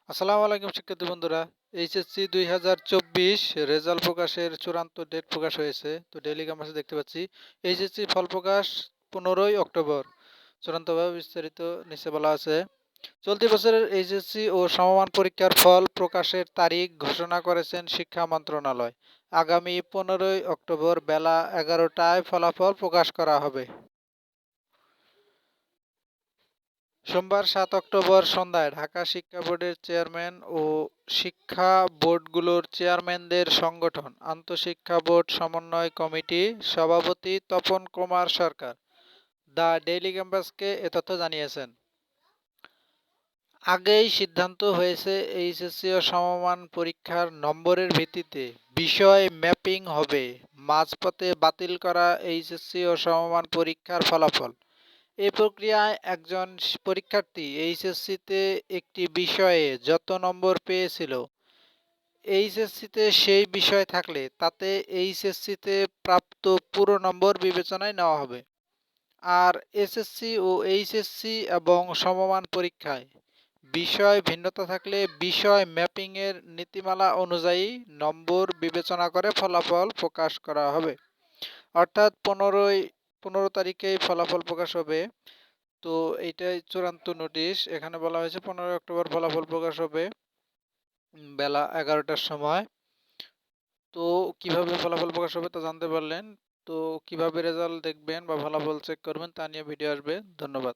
আসসালামু আলাইকুম শিক্ষার্থী বন্ধুরা। এইচএসসি 2024 রেজাল্ট প্রকাশের চূড়ান্ত ডেট প্রকাশ হয়েছে। তো ডেইলি ক্যাম্পাসে দেখতে পাচ্ছি এইচএসসি ফল প্রকাশ 15ই অক্টোবর। চূড়ান্তভাবে বিস্তারিত নিচে বলা আছে। চলতি বছরের এইচএসসি ও সমমান পরীক্ষার ফল প্রকাশের তারিখ ঘোষণা করেছেন শিক্ষা মন্ত্রণালয়। আগামী 15ই অক্টোবর বেলা 11টায় ফলাফল প্রকাশ করা হবে। সোমবার ৭ অক্টোবর সন্ধ্যায় ঢাকা শিক্ষা বোর্ডের চেয়ারম্যান ও শিক্ষা বোর্ডগুলোর চেয়ারম্যানদের সংগঠন আন্তঃশিক্ষা বোর্ড সমন্বয় কমিটি সভাপতি তপন কুমার সরকার দ্য ডেইলি ক্যাম্পাসকে এ তথ্য জানিয়েছেন। আগেই সিদ্ধান্ত হয়েছে এইচএসসি ও সমমান পরীক্ষার নম্বরের ভিত্তিতে বিষয় ম্যাপিং হবে। মাঝপথে বাতিল করা এইচএসসি ও সমমান পরীক্ষার ফলাফল। এই প্রক্রিয়ায় একজন পরীক্ষার্থী এইচএসসিতে একটি বিষয়ে যত নম্বর পেয়েছিল, এইচএসসিতে সেই বিষয় থাকলে তাতে এইচএসসিতে প্রাপ্ত পুরো নম্বর বিবেচনায় নেওয়া হবে। আর এসএসসি ও এইচএসসি এবং সমমান পরীক্ষায় বিষয় ভিন্নতা থাকলে বিষয় ম্যাপিংয়ের নীতিমালা অনুযায়ী নম্বর বিবেচনা করে ফলাফল প্রকাশ করা হবে। অর্থাৎ 15 তারিখেই ফলাফল প্রকাশ হবে। তো এইটাই চূড়ান্ত নোটিশ। এখানে বলা হয়েছে 15 অক্টোবর ফলাফল প্রকাশ হবে বেলা 11টার সময়। তো কিভাবে ফলাফল প্রকাশ হবে তা জানতে পারলেন। তো কিভাবে রেজাল্ট দেখবেন বা ফলাফল চেক করবেন তা নিয়ে ভিডিও আসবে। ধন্যবাদ।